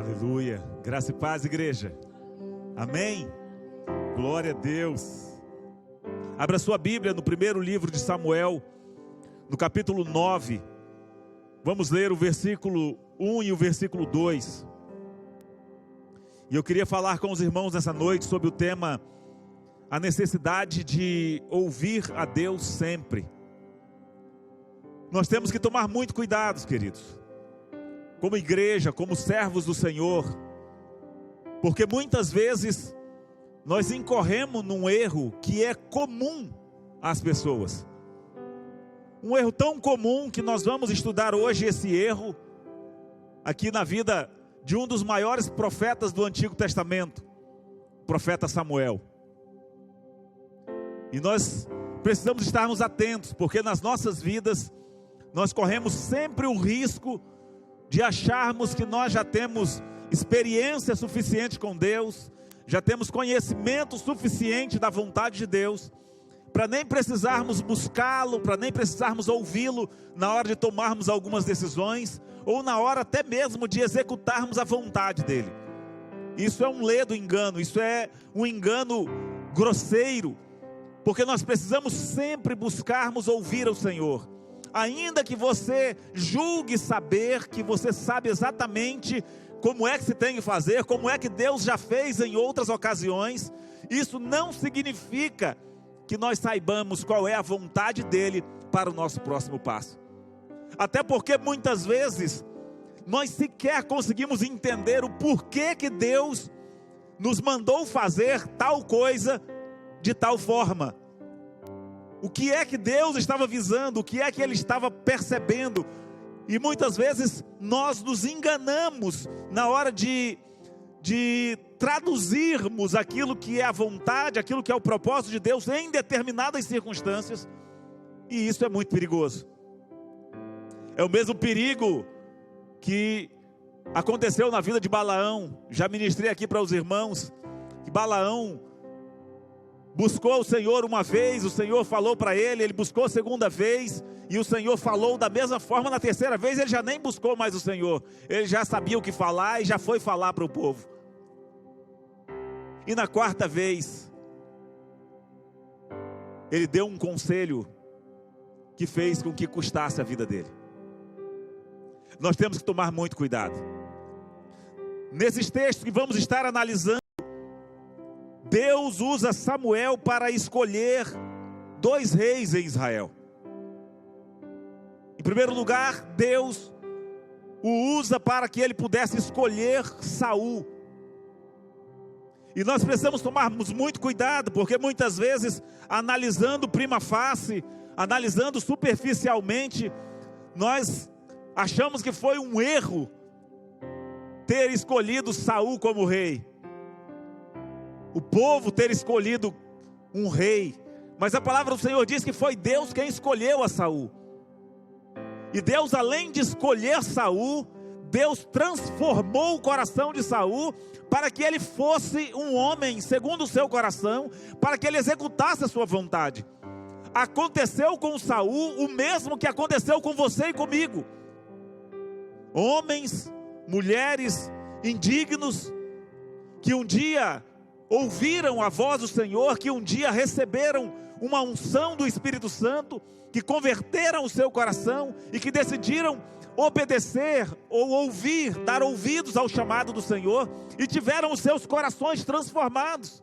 Aleluia, graça e paz, igreja, amém, glória a Deus. Abra sua Bíblia no primeiro livro de Samuel, no capítulo 9, vamos ler o versículo 1 e o versículo 2, e eu queria falar com os irmãos nessa noite sobre o tema, a necessidade de ouvir a Deus sempre. Nós temos que tomar muito cuidado, queridos, como igreja, como servos do Senhor, porque muitas vezes nós incorremos num erro que é comum às pessoas, um erro tão comum que nós vamos estudar hoje esse erro, aqui na vida de um dos maiores profetas do Antigo Testamento, o profeta Samuel. E nós precisamos estarmos atentos, porque nas nossas vidas, nós corremos sempre o risco de acharmos que nós já temos experiência suficiente com Deus, já temos conhecimento suficiente da vontade de Deus, para nem precisarmos buscá-lo, para nem precisarmos ouvi-lo na hora de tomarmos algumas decisões, ou na hora até mesmo de executarmos a vontade dele. Isso é um ledo engano, isso é um engano grosseiro, porque nós precisamos sempre buscarmos ouvir ao Senhor. Ainda que você julgue saber, que você sabe exatamente como é que se tem que fazer, como é que Deus já fez em outras ocasiões, isso não significa que nós saibamos qual é a vontade dele para o nosso próximo passo. Até porque muitas vezes nós sequer conseguimos entender o porquê que Deus nos mandou fazer tal coisa de tal forma. O que é que Deus estava visando, o que é que Ele estava percebendo, e muitas vezes nós nos enganamos na hora de traduzirmos aquilo que é a vontade, aquilo que é o propósito de Deus em determinadas circunstâncias, e isso é muito perigoso. É o mesmo perigo que aconteceu na vida de Balaão. Já ministrei aqui para os irmãos, que Balaão buscou o Senhor uma vez, o Senhor falou para ele, ele buscou a segunda vez, e o Senhor falou da mesma forma. Na terceira vez ele já nem buscou mais o Senhor, ele já sabia o que falar e já foi falar para o povo. E na quarta vez, ele deu um conselho que fez com que custasse a vida dele. Nós temos que tomar muito cuidado. Nesses textos que vamos estar analisando, Deus usa Samuel para escolher 2 reis em Israel. Em primeiro lugar, Deus o usa para que ele pudesse escolher Saul. E nós precisamos tomarmos muito cuidado, porque muitas vezes, analisando prima facie, analisando superficialmente, nós achamos que foi um erro ter escolhido Saul como rei, o povo ter escolhido um rei, mas a palavra do Senhor diz que foi Deus quem escolheu a Saul. E Deus, além de escolher Saul, Deus transformou o coração de Saul para que ele fosse um homem segundo o seu coração, para que ele executasse a sua vontade. Aconteceu com Saul o mesmo que aconteceu com você e comigo. Homens, mulheres indignos, que um dia ouviram a voz do Senhor, que um dia receberam uma unção do Espírito Santo, que converteram o seu coração e que decidiram obedecer ou ouvir, dar ouvidos ao chamado do Senhor, e tiveram os seus corações transformados.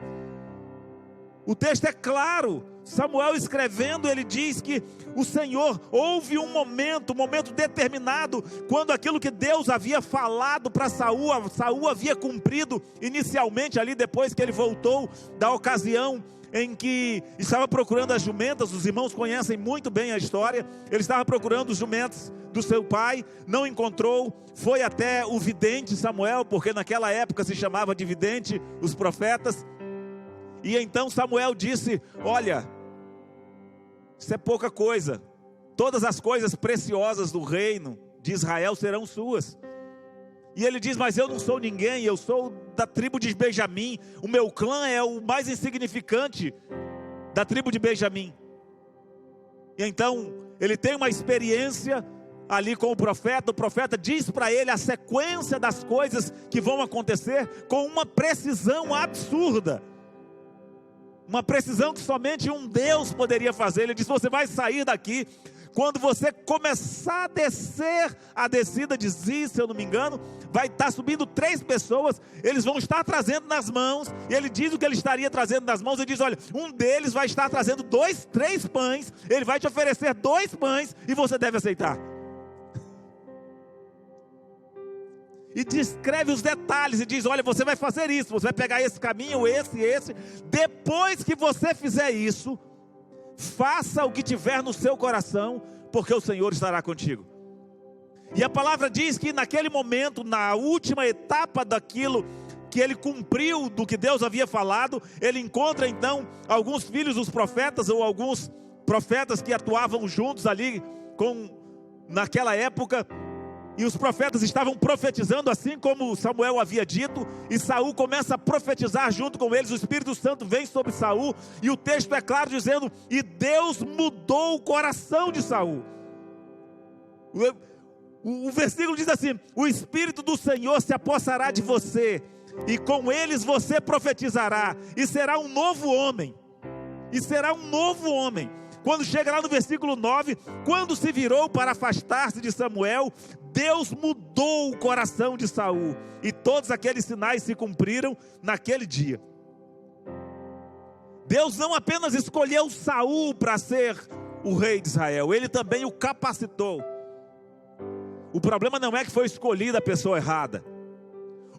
O texto é claro, Samuel escrevendo, ele diz que o Senhor, houve um momento determinado, quando aquilo que Deus havia falado para Saul, Saul havia cumprido inicialmente ali, depois que ele voltou da ocasião em que estava procurando as jumentas. Os irmãos conhecem muito bem a história. Ele estava procurando os jumentos do seu pai, não encontrou, foi até o vidente Samuel, porque naquela época se chamava de vidente os profetas, e então Samuel disse: olha, isso é pouca coisa, todas as coisas preciosas do reino de Israel serão suas. E ele diz: mas eu não sou ninguém, eu sou da tribo de Benjamim, o meu clã é o mais insignificante da tribo de Benjamim. E então ele tem uma experiência ali com o profeta diz para ele a sequência das coisas que vão acontecer com uma precisão absurda. Uma precisão que somente um Deus poderia fazer. Ele diz: você vai sair daqui, quando você começar a descer a descida de Ziz, se eu não me engano, vai estar subindo 3 pessoas, eles vão estar trazendo nas mãos, e ele diz o que ele estaria trazendo nas mãos, ele diz: olha, um deles vai estar trazendo 3 pães, ele vai te oferecer 2 pães, e você deve aceitar. E descreve os detalhes, e diz: olha, você vai fazer isso, você vai pegar esse caminho, esse, depois que você fizer isso, faça o que tiver no seu coração, porque o Senhor estará contigo. E a palavra diz que naquele momento, na última etapa daquilo que ele cumpriu, do que Deus havia falado, ele encontra então alguns filhos dos profetas, ou alguns profetas que atuavam juntos ali, naquela época, e os profetas estavam profetizando assim como Samuel havia dito, e Saul começa a profetizar junto com eles. O Espírito Santo vem sobre Saul, e o texto é claro dizendo: e Deus mudou o coração de Saul. O versículo diz assim: o Espírito do Senhor se apossará de você, e com eles você profetizará, e será um novo homem. E será um novo homem. Quando chega lá no versículo 9, quando se virou para afastar-se de Samuel, Deus mudou o coração de Saul, e todos aqueles sinais se cumpriram naquele dia. Deus não apenas escolheu Saul para ser o rei de Israel, ele também o capacitou. O problema não é que foi escolhida a pessoa errada.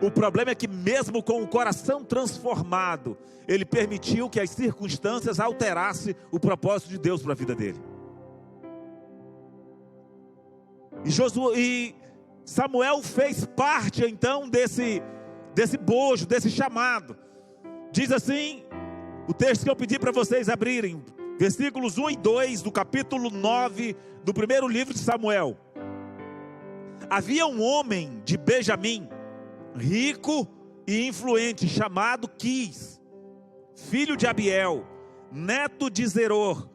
O problema é que mesmo com o coração transformado, ele permitiu que as circunstâncias alterassem o propósito de Deus para a vida dele. E Samuel fez parte então desse bojo, desse chamado. Diz assim o texto que eu pedi para vocês abrirem, versículos 1 e 2 do capítulo 9 do primeiro livro de Samuel. Havia um homem de Benjamim, rico e influente, chamado Quis, filho de Abiel, neto de Zeror,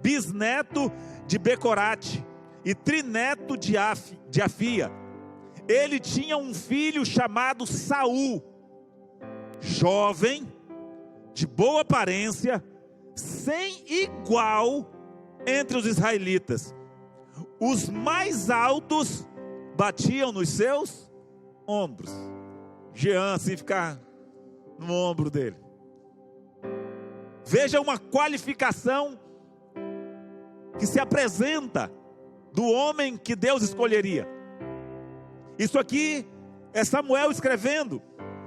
bisneto de Becorate e trineto de Afia. Ele tinha um filho chamado Saul, jovem, de boa aparência, sem igual entre os israelitas. Os mais altos batiam nos seus ombros. Jean assim ficar no ombro dele. Veja uma qualificação que se apresenta do homem que Deus escolheria. Isso aqui é Samuel escrevendo.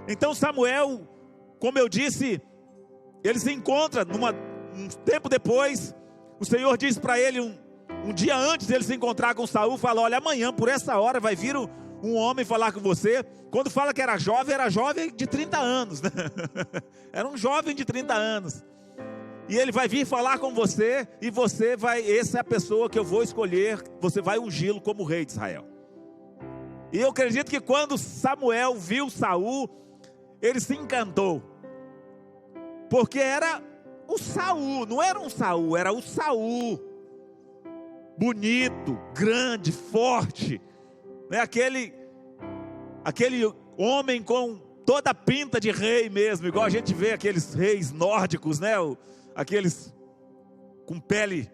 Então Samuel, como eu disse, ele se encontra um tempo depois. O Senhor diz para ele um dia antes de ele se encontrar com Saul, fala: olha, amanhã por essa hora vai vir um homem falar com você. Quando fala que era jovem de 30 anos, né? Era um jovem de 30 anos. E ele vai vir falar com você, e essa é a pessoa que eu vou escolher, você vai ungí-lo como rei de Israel. E eu acredito que quando Samuel viu Saul, ele se encantou. Porque era o Saul, não era um Saul, era o Saul. Bonito, grande, forte, né? Aquele homem com toda a pinta de rei mesmo, igual a gente vê aqueles reis nórdicos, né? Aqueles com pele,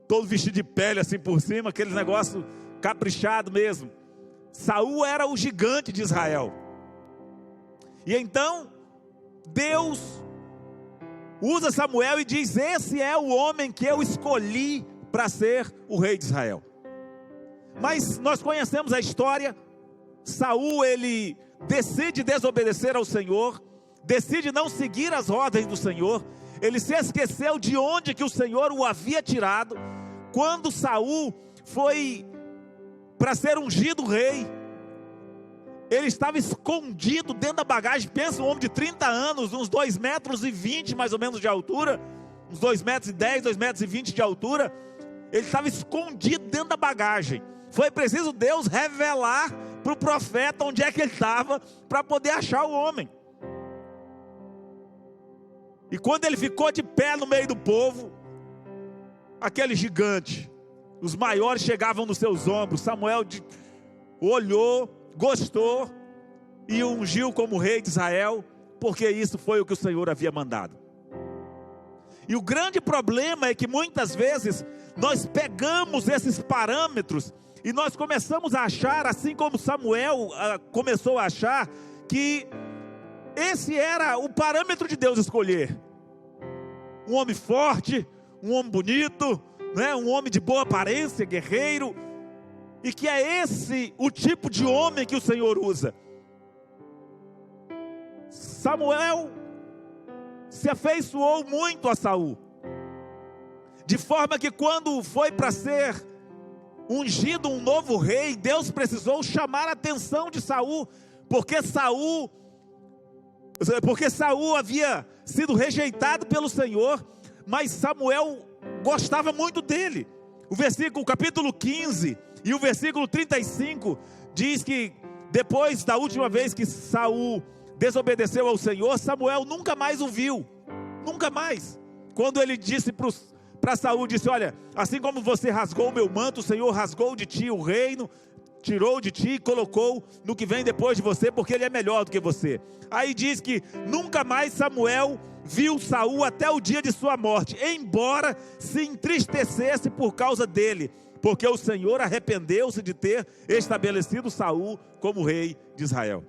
todo vestido de pele assim por cima, aquele negócio caprichado mesmo. Saul era o gigante de Israel. E então Deus usa Samuel e diz: esse é o homem que eu escolhi para ser o rei de Israel. Mas nós conhecemos a história. Saul, ele decide desobedecer ao Senhor, decide não seguir as ordens do Senhor. Ele se esqueceu de onde que o Senhor o havia tirado. Quando Saul foi para ser ungido rei, ele estava escondido dentro da bagagem. Pensa, um homem de 30 anos, uns 2,20 metros mais ou menos de altura, uns 2,10 metros, 2,20 metros de altura. Ele estava escondido dentro da bagagem. Foi preciso Deus revelar para o profeta onde é que ele estava, para poder achar o homem. E quando ele ficou de pé no meio do povo, aquele gigante, os maiores chegavam nos seus ombros. Samuel olhou, gostou e o ungiu como rei de Israel, porque isso foi o que o Senhor havia mandado. E o grande problema é que muitas vezes nós pegamos esses parâmetros e nós começamos a achar, assim como Samuel começou a achar, que esse era o parâmetro de Deus escolher. Um homem forte, um homem bonito, né? Um homem de boa aparência, guerreiro, e que é esse o tipo de homem que o Senhor usa. Samuel se afeiçoou muito a Saul, de forma que quando foi para ser ungido um novo rei, Deus precisou chamar a atenção de Saul, porque Saul havia sido rejeitado pelo Senhor, mas Samuel gostava muito dele. O capítulo 15 e o versículo 35 diz que depois da última vez que Saul desobedeceu ao Senhor, Samuel nunca mais o viu, nunca mais. Quando ele disse para Saul, disse: olha, assim como você rasgou o meu manto, o Senhor rasgou de ti o reino, tirou de ti e colocou no que vem depois de você, porque ele é melhor do que você. Aí diz que nunca mais Samuel viu Saul até o dia de sua morte, embora se entristecesse por causa dele, porque o Senhor arrependeu-se de ter estabelecido Saul como rei de Israel.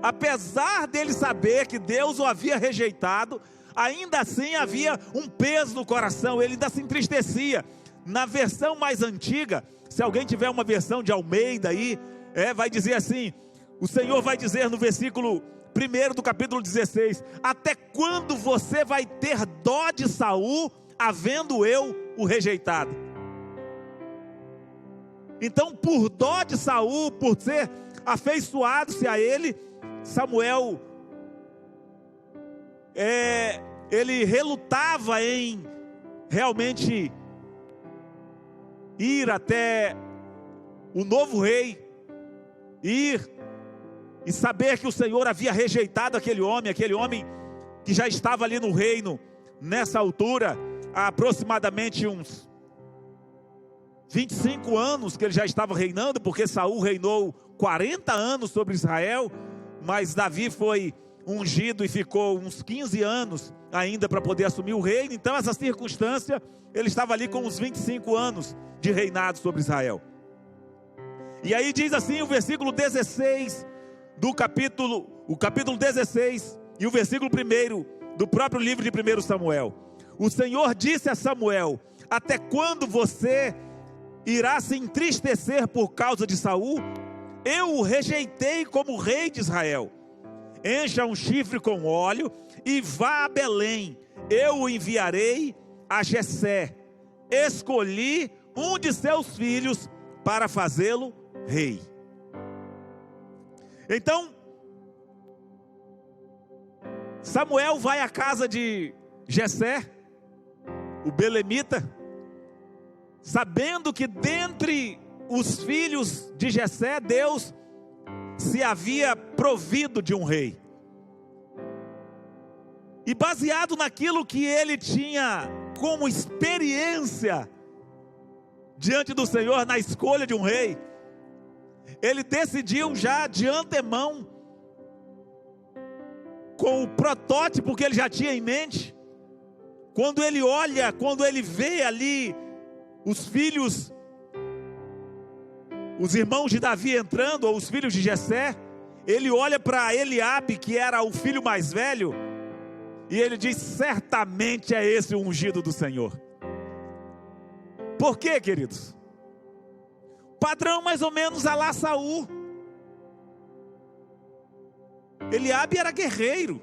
Apesar dele saber que Deus o havia rejeitado, ainda assim havia um peso no coração, ele ainda se entristecia. Na versão mais antiga, se alguém tiver uma versão de Almeida aí, vai dizer assim, o Senhor vai dizer no versículo 1 do capítulo 16, até quando você vai ter dó de Saul, havendo eu o rejeitado? Então, por dó de Saul, por ser afeiçoado-se a ele, Samuel, ele relutava em realmente ir até o novo rei, ir e saber que o Senhor havia rejeitado aquele homem que já estava ali no reino, nessa altura, há aproximadamente uns 25 anos que ele já estava reinando, porque Saul reinou 40 anos sobre Israel, mas Davi foi ungido e ficou uns 15 anos ainda para poder assumir o reino. Então essa circunstância, ele estava ali com uns 25 anos de reinado sobre Israel. E aí diz assim o versículo 16 do capítulo 16 e o versículo 1 do próprio livro de 1 Samuel. O Senhor disse a Samuel: até quando você irá se entristecer por causa de Saul? Eu o rejeitei como rei de Israel. Encha um chifre com óleo e vá a Belém. Eu o enviarei a Jessé. Escolhi um de seus filhos para fazê-lo rei. Então, Samuel vai à casa de Jessé, o belemita, sabendo que dentre os filhos de Jessé, Deus se havia provido de um rei. E baseado naquilo que ele tinha como experiência diante do Senhor na escolha de um rei, ele decidiu já de antemão, com o protótipo que ele já tinha em mente, quando ele vê ali os filhos, os irmãos de Davi entrando, ou os filhos de Jessé, ele olha para Eliabe, que era o filho mais velho, e ele diz: certamente é esse o ungido do Senhor. Por quê, queridos? Padrão mais ou menos a lá Saul. Eliabe era guerreiro,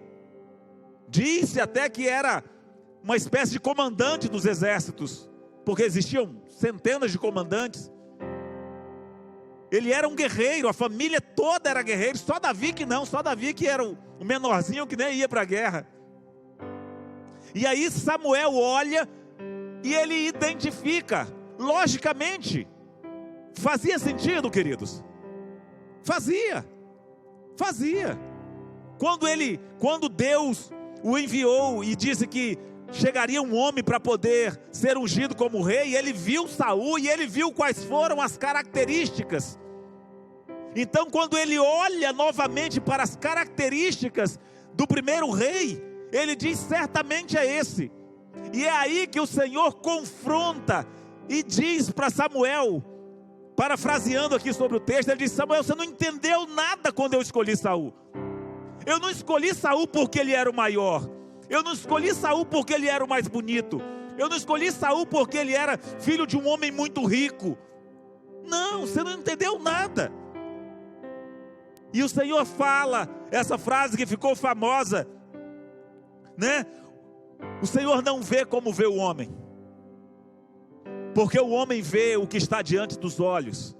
disse até que era uma espécie de comandante dos exércitos, porque existiam centenas de comandantes. Ele era um guerreiro, a família toda era guerreiro, só Davi que não, só Davi que era o menorzinho que nem ia para a guerra. E aí Samuel olha e ele identifica, logicamente, fazia sentido, queridos? Fazia. Quando Deus o enviou e disse que chegaria um homem para poder ser ungido como rei, e ele viu Saul, e ele viu quais foram as características. Então, quando ele olha novamente para as características do primeiro rei, ele diz: certamente é esse. E é aí que o Senhor confronta e diz para Samuel, parafraseando aqui sobre o texto, ele diz: Samuel, você não entendeu nada quando eu escolhi Saul. Eu não escolhi Saul porque ele era o maior. Eu não escolhi Saul porque ele era o mais bonito. Eu não escolhi Saul porque ele era filho de um homem muito rico. Não, você não entendeu nada. E o Senhor fala essa frase que ficou famosa, né? O Senhor não vê como vê o homem, porque o homem vê o que está diante dos olhos,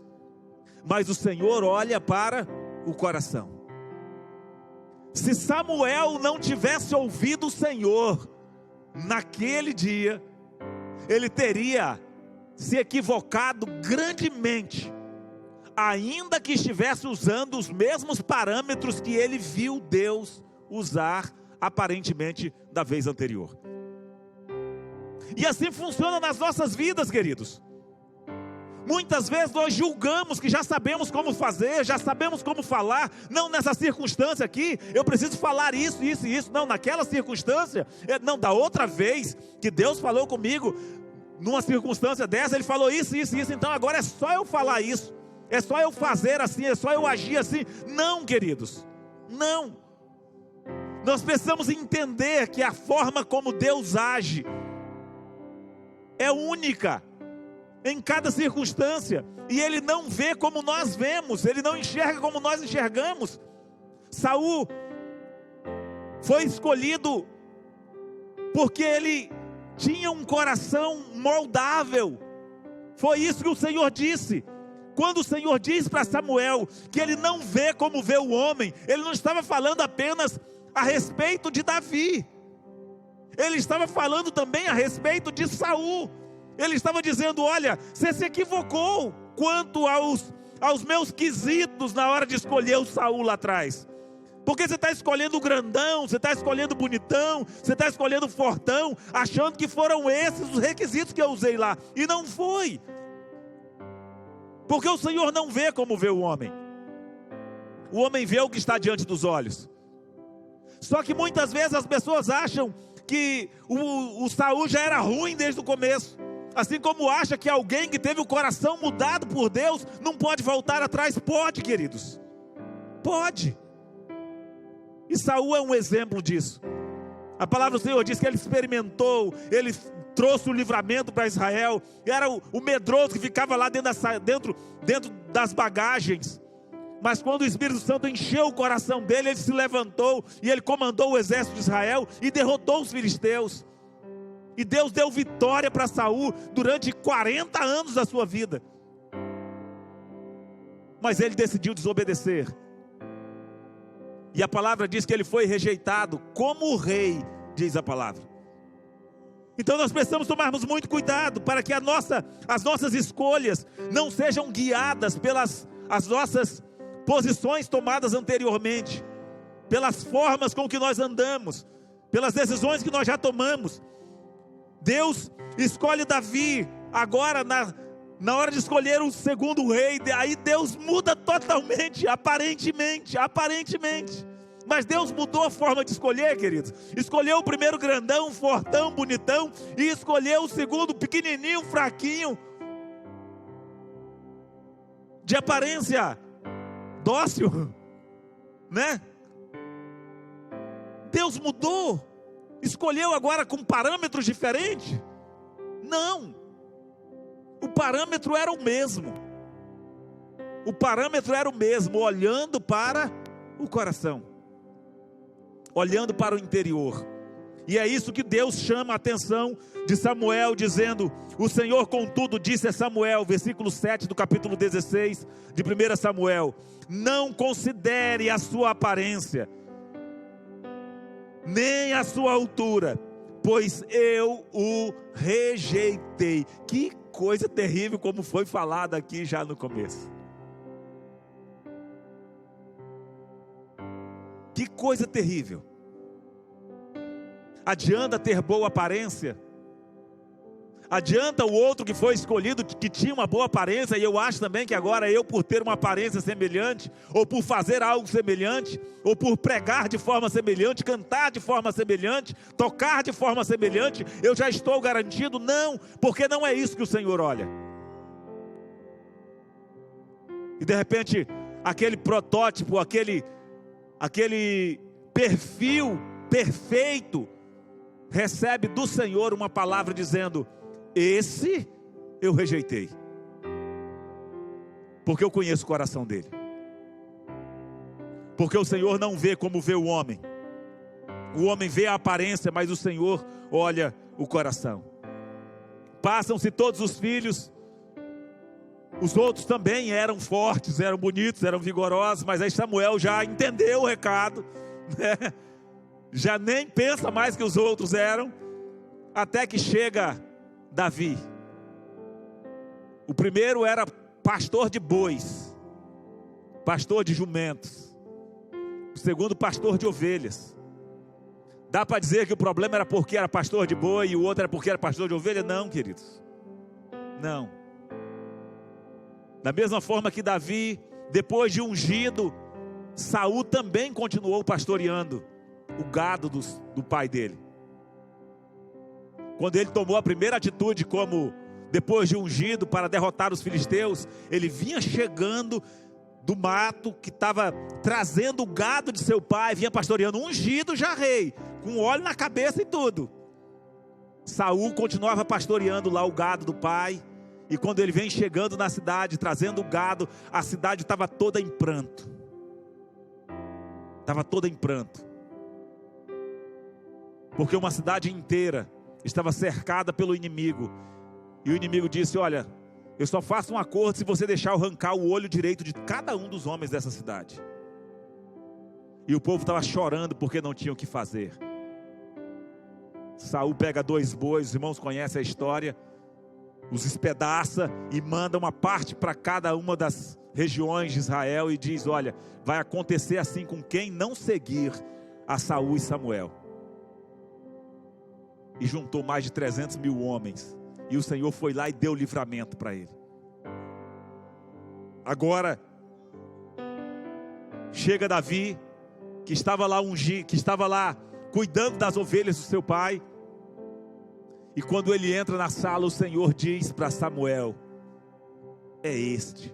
mas o Senhor olha para o coração. Se Samuel não tivesse ouvido o Senhor naquele dia, ele teria se equivocado grandemente, ainda que estivesse usando os mesmos parâmetros que ele viu Deus usar aparentemente da vez anterior. E assim funciona nas nossas vidas, queridos. Muitas vezes nós julgamos que já sabemos como fazer, já sabemos como falar. Não, nessa circunstância aqui, eu preciso falar isso, isso e isso. Não, naquela circunstância, não, da outra vez que Deus falou comigo, numa circunstância dessa, Ele falou isso, isso e isso. Então agora é só eu falar isso, é só eu fazer assim, é só eu agir assim. Não, queridos, não. Nós precisamos entender que a forma como Deus age é única em cada circunstância, e Ele não vê como nós vemos, Ele não enxerga como nós enxergamos. Saul foi escolhido porque ele tinha um coração moldável. Foi isso que o Senhor disse. Quando o Senhor diz para Samuel que Ele não vê como vê o homem, Ele não estava falando apenas a respeito de Davi, Ele estava falando também a respeito de Saul. Ele estava dizendo: olha, você se equivocou quanto aos meus quesitos na hora de escolher o Saul lá atrás. Porque você está escolhendo o grandão, você está escolhendo o bonitão, você está escolhendo o fortão, achando que foram esses os requisitos que eu usei lá. E não foi. Porque o Senhor não vê como vê o homem. O homem vê o que está diante dos olhos. Só que muitas vezes as pessoas acham que o Saul já era ruim desde o começo. Assim como acha que alguém que teve o coração mudado por Deus não pode voltar atrás. Pode, queridos, pode. E Saul é um exemplo disso. A palavra do Senhor diz que ele experimentou, ele trouxe o livramento para Israel. Era o medroso que ficava lá dentro das bagagens. Mas quando o Espírito Santo encheu o coração dele, ele se levantou e ele comandou o exército de Israel e derrotou os filisteus. E Deus deu vitória para Saul durante 40 anos da sua vida. Mas ele decidiu desobedecer. E a palavra diz que ele foi rejeitado como rei, diz a palavra. Então nós precisamos tomarmos muito cuidado para que as nossas escolhas não sejam guiadas pelas as nossas posições tomadas anteriormente, pelas formas com que nós andamos, pelas decisões que nós já tomamos. Deus escolhe Davi agora na hora de escolher o segundo rei. Aí Deus muda totalmente, aparentemente. Mas Deus mudou a forma de escolher, queridos. Escolheu o primeiro grandão, fortão, bonitão, e escolheu o segundo pequenininho, fraquinho, de aparência dócil, né? Deus mudou. Escolheu agora com parâmetros diferentes? Não. O parâmetro era o mesmo. O parâmetro era o mesmo, olhando para o coração, olhando para o interior. E é isso que Deus chama a atenção de Samuel, dizendo: o Senhor contudo disse a Samuel, versículo 7 do capítulo 16 de 1 Samuel: não considere a sua aparência, nem a sua altura, pois eu o rejeitei. Que coisa terrível, como foi falado aqui já no começo. Que coisa terrível. Adianta ter boa aparência? Adianta o outro que foi escolhido, que tinha uma boa aparência, e eu acho também que agora eu, por ter uma aparência semelhante, ou por fazer algo semelhante, ou por pregar de forma semelhante, cantar de forma semelhante, tocar de forma semelhante, eu já estou garantido? Não, porque não é isso que o Senhor olha. E de repente, aquele protótipo, aquele perfil perfeito, recebe do Senhor uma palavra dizendo: esse eu rejeitei, porque eu conheço o coração dele. Porque o Senhor não vê como vê o homem. O homem vê a aparência, mas o Senhor olha o coração. Passam-se todos os filhos. Os outros também eram fortes, eram bonitos, eram vigorosos, mas aí Samuel já entendeu o recado, né? Já nem pensa mais que os outros eram, até que chega Davi. O primeiro era pastor de bois, pastor de jumentos. O segundo, pastor de ovelhas. Dá para dizer que o problema era porque era pastor de boi e o outro era porque era pastor de ovelha? Não, queridos, não. Da mesma forma que Davi, depois de ungido, Saul também continuou pastoreando o gado do pai dele. Quando ele tomou a primeira atitude como depois de ungido para derrotar os filisteus, ele vinha chegando do mato que estava trazendo o gado de seu pai, vinha pastoreando, ungido já rei, com óleo na cabeça e tudo. Saul continuava pastoreando lá o gado do pai, e quando ele vem chegando na cidade, trazendo o gado, a cidade estava toda em pranto. Estava toda em pranto. Porque uma cidade inteira estava cercada pelo inimigo. E o inimigo disse: olha, eu só faço um acordo se você deixar eu arrancar o olho direito de cada um dos homens dessa cidade. E o povo estava chorando porque não tinha o que fazer. Saul pega 2 bois, os irmãos conhecem a história, os espedaça e manda uma parte para cada uma das regiões de Israel e diz: olha, vai acontecer assim com quem não seguir a Saul e Samuel. E juntou mais de 300 mil homens, e o Senhor foi lá e deu livramento para ele. Agora chega Davi, que estava lá cuidando das ovelhas do seu pai. E quando ele entra na sala, o Senhor diz para Samuel: é este,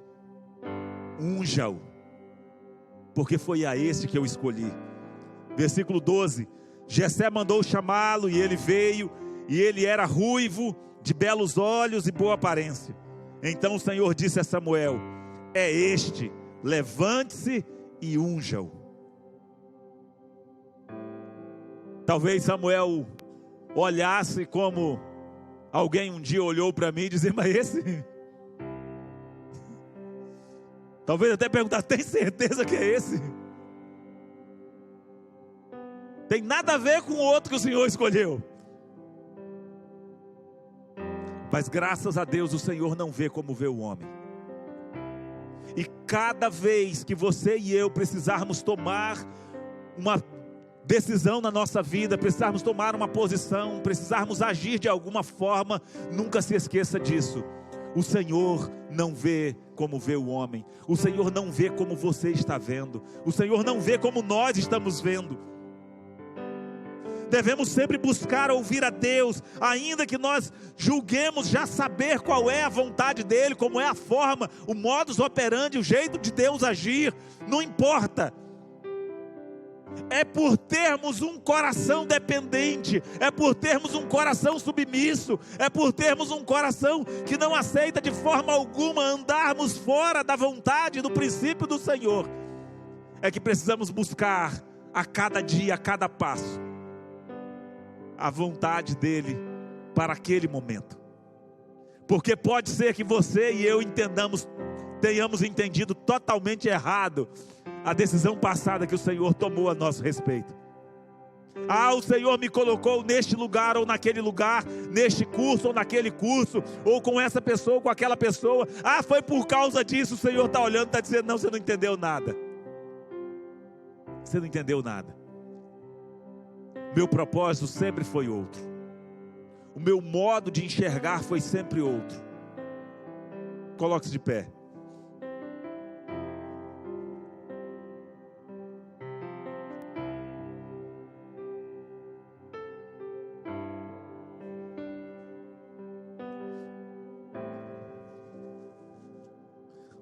unja-o, porque foi a este que eu escolhi. Versículo 12: Jessé mandou chamá-lo, e ele veio, e ele era ruivo, de belos olhos e boa aparência. Então o Senhor disse a Samuel: é este, levante-se e unja-o. Talvez Samuel olhasse como alguém um dia olhou para mim e dizia: mas esse... Talvez até perguntar: tem certeza que é esse? Tem nada a ver com o outro que o Senhor escolheu. Mas graças a Deus o Senhor não vê como vê o homem. E cada vez que você e eu precisarmos tomar uma decisão na nossa vida, precisarmos tomar uma posição, precisarmos agir de alguma forma, nunca se esqueça disso: o Senhor não vê como vê o homem. O Senhor não vê como você está vendo. O Senhor não vê como nós estamos vendo. Devemos sempre buscar ouvir a Deus, ainda que nós julguemos já saber qual é a vontade dEle, como é a forma, o modus operandi, o jeito de Deus agir. Não importa. É por termos um coração dependente, é por termos um coração submisso, é por termos um coração que não aceita de forma alguma andarmos fora da vontade e do princípio do Senhor, é que precisamos buscar a cada dia, a cada passo, a vontade dEle para aquele momento. Porque pode ser que você e eu tenhamos entendido totalmente errado a decisão passada que o Senhor tomou a nosso respeito. O Senhor me colocou neste lugar ou naquele lugar, neste curso ou naquele curso, ou com essa pessoa ou com aquela pessoa. Foi por causa disso. O Senhor está olhando e está dizendo: não, você não entendeu nada. Você não entendeu nada. Meu propósito sempre foi outro. O meu modo de enxergar foi sempre outro. Coloque-se de pé.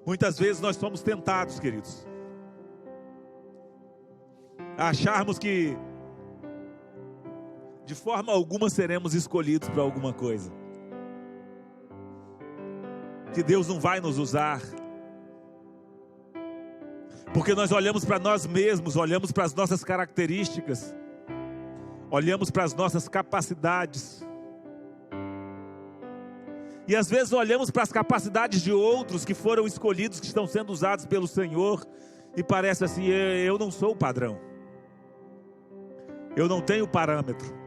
Muitas vezes nós somos tentados, queridos, a acharmos que de forma alguma seremos escolhidos para alguma coisa, que Deus não vai nos usar, porque nós olhamos para nós mesmos, olhamos para as nossas características, olhamos para as nossas capacidades, e às vezes olhamos para as capacidades de outros que foram escolhidos, que estão sendo usados pelo Senhor, e parece assim, eu não sou o padrão, eu não tenho parâmetro,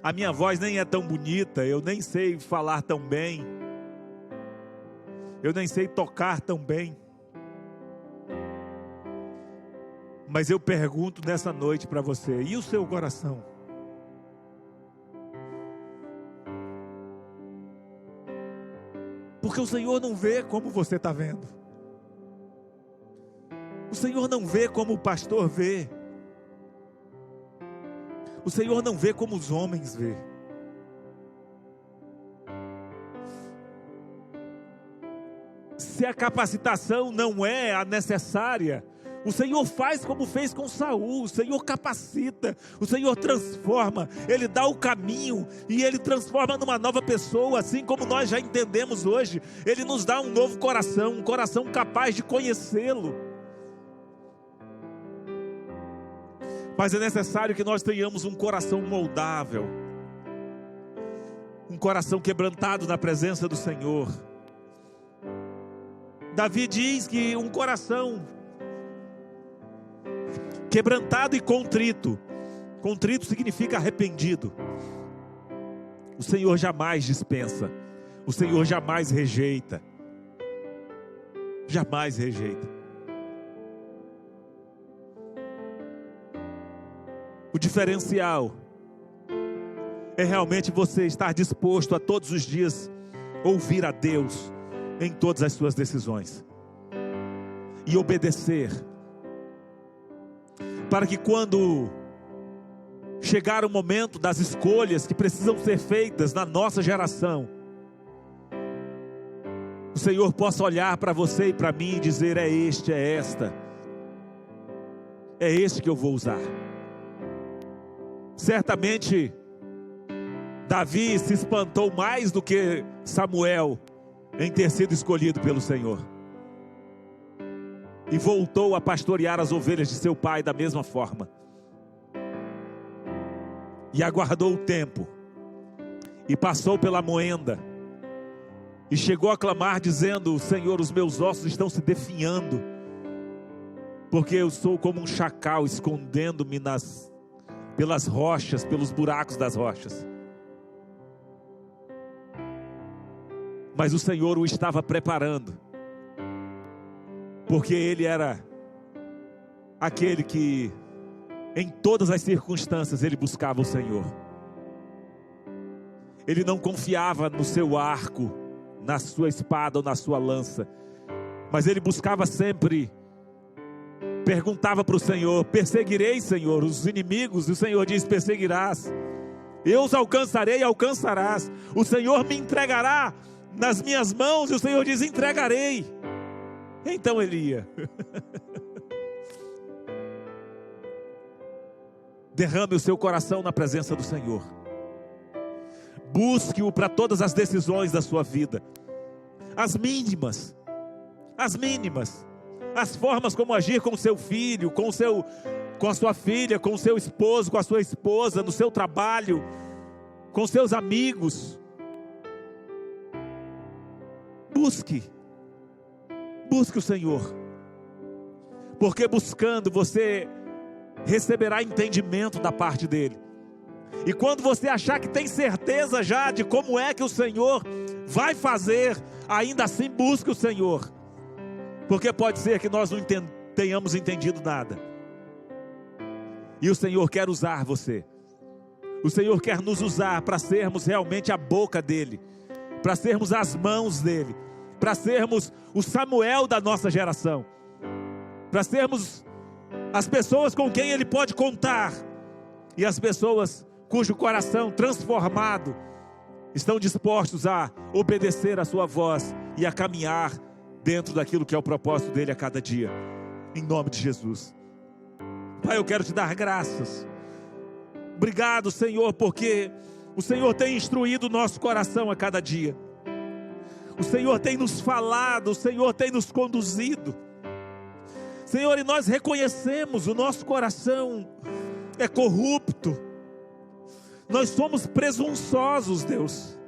a minha voz nem é tão bonita, eu nem sei falar tão bem, eu nem sei tocar tão bem. Mas eu pergunto nessa noite para você, e o seu coração? Porque o Senhor não vê como você está vendo. O Senhor não vê como o pastor vê. O Senhor não vê como os homens vê. Se a capacitação não é a necessária, o Senhor faz como fez com Saul. O Senhor capacita, o Senhor transforma, Ele dá o caminho e Ele transforma numa nova pessoa, assim como nós já entendemos hoje. Ele nos dá um novo coração, um coração capaz de conhecê-lo. Mas é necessário que nós tenhamos um coração moldável, um coração quebrantado na presença do Senhor. Davi diz que um coração quebrantado e contrito. Contrito significa arrependido. O Senhor jamais dispensa. O Senhor jamais rejeita. Jamais rejeita. O diferencial é realmente você estar disposto a todos os dias ouvir a Deus em todas as suas decisões e obedecer, para que quando chegar o momento das escolhas que precisam ser feitas na nossa geração, o Senhor possa olhar para você e para mim e dizer: é este, é esta, é este que eu vou usar. Certamente Davi se espantou mais do que Samuel em ter sido escolhido pelo Senhor, e voltou a pastorear as ovelhas de seu pai da mesma forma, e aguardou o tempo, e passou pela moenda, e chegou a clamar dizendo: Senhor, os meus ossos estão se definhando, porque eu sou como um chacal escondendo-me pelas rochas, pelos buracos das rochas. Mas o Senhor o estava preparando, porque Ele era aquele que em todas as circunstâncias Ele buscava o Senhor. Ele não confiava no seu arco, na sua espada ou na sua lança, mas ele buscava sempre, perguntava para o Senhor: perseguirei, Senhor, os inimigos? E o Senhor diz: perseguirás. Eu os alcançarei e alcançarás. O Senhor me entregará nas minhas mãos, e o Senhor diz: entregarei. Então ele ia. Derrame o seu coração na presença do Senhor. Busque-o para todas as decisões da sua vida. As mínimas, as formas como agir com o seu filho, com a sua filha, com o seu esposo, com a sua esposa, no seu trabalho, com seus amigos. Busque o Senhor, porque buscando você receberá entendimento da parte dele. E quando você achar que tem certeza já de como é que o Senhor vai fazer, ainda assim busque o Senhor, porque pode ser que nós não tenhamos entendido nada. E o Senhor quer usar você. O Senhor quer nos usar para sermos realmente a boca dEle, para sermos as mãos dEle, para sermos o Samuel da nossa geração, para sermos as pessoas com quem Ele pode contar, e as pessoas cujo coração transformado estão dispostos a obedecer a sua voz e a caminhar dentro daquilo que é o propósito dEle a cada dia, em nome de Jesus. Pai, eu quero te dar graças. Obrigado, Senhor, porque o Senhor tem instruído o nosso coração a cada dia. O Senhor tem nos falado, o Senhor tem nos conduzido. Senhor, e nós reconhecemos, o nosso coração é corrupto. Nós somos presunçosos, Deus.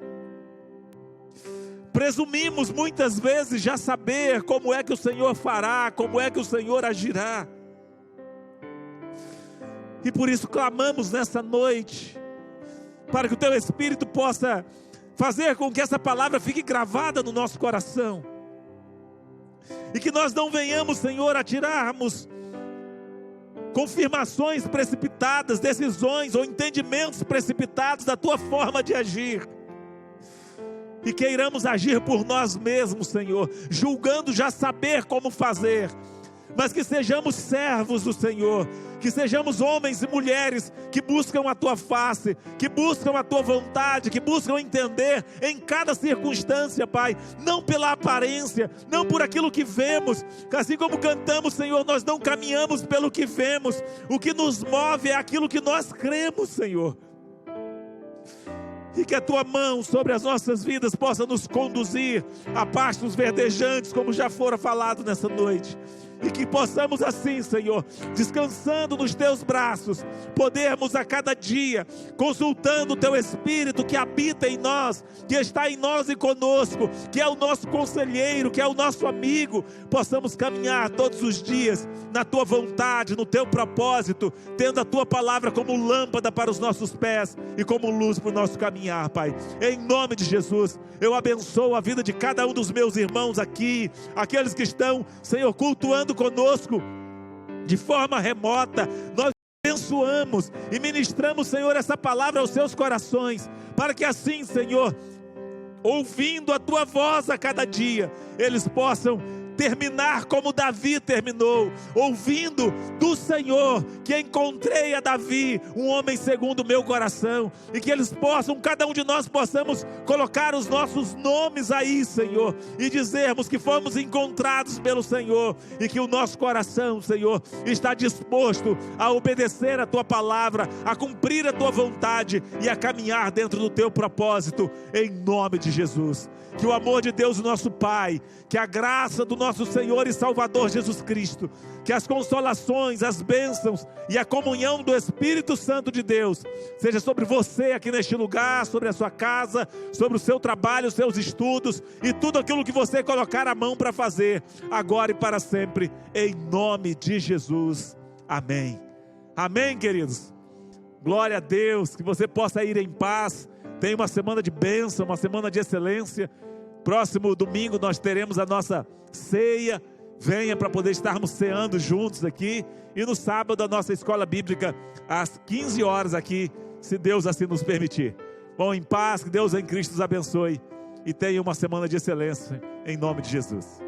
Presumimos muitas vezes já saber como é que o Senhor fará, como é que o Senhor agirá. E por isso clamamos nessa noite, para que o Teu Espírito possa fazer com que essa palavra fique gravada no nosso coração. E que nós não venhamos, Senhor, a tirarmos confirmações precipitadas, decisões ou entendimentos precipitados da Tua forma de agir. E queiramos agir por nós mesmos, Senhor, julgando já saber como fazer. Mas que sejamos servos do Senhor, que sejamos homens e mulheres que buscam a Tua face, que buscam a Tua vontade, que buscam entender em cada circunstância, Pai, não pela aparência, não por aquilo que vemos, assim como cantamos, Senhor, nós não caminhamos pelo que vemos, o que nos move é aquilo que nós cremos, Senhor. E que a Tua mão sobre as nossas vidas possa nos conduzir a pastos verdejantes, como já fora falado nessa noite. E que possamos assim, Senhor, descansando nos Teus braços, podermos a cada dia, consultando o Teu Espírito que habita em nós, que está em nós e conosco, que é o nosso conselheiro, que é o nosso amigo, possamos caminhar todos os dias na Tua vontade, no Teu propósito, tendo a Tua palavra como lâmpada para os nossos pés e como luz para o nosso caminhar, Pai. Em nome de Jesus, eu abençoo a vida de cada um dos meus irmãos aqui, aqueles que estão, Senhor, cultuando conosco de forma remota. Nós abençoamos e ministramos, Senhor, essa palavra aos seus corações, para que assim, Senhor, ouvindo a Tua voz a cada dia, eles possam terminar como Davi terminou, ouvindo do Senhor, que encontrei a Davi, um homem segundo o meu coração, e que eles possam, cada um de nós possamos colocar os nossos nomes aí, Senhor, e dizermos que fomos encontrados pelo Senhor, e que o nosso coração, Senhor, está disposto a obedecer a Tua palavra, a cumprir a Tua vontade e a caminhar dentro do Teu propósito, em nome de Jesus. Que o amor de Deus, o nosso Pai, que a graça do nosso Senhor e Salvador Jesus Cristo, que as consolações, as bênçãos e a comunhão do Espírito Santo de Deus seja sobre você aqui neste lugar, sobre a sua casa, sobre o seu trabalho, os seus estudos e tudo aquilo que você colocar a mão para fazer, agora e para sempre, em nome de Jesus. Amém. Amém, queridos. Glória a Deus, que você possa ir em paz. Tenha uma semana de bênção, uma semana de excelência. Próximo domingo nós teremos a nossa ceia. Venha para poder estarmos ceando juntos aqui. E no sábado a nossa escola bíblica às 15 horas aqui, se Deus assim nos permitir. Bom, em paz, que Deus em Cristo os abençoe. E tenha uma semana de excelência em nome de Jesus.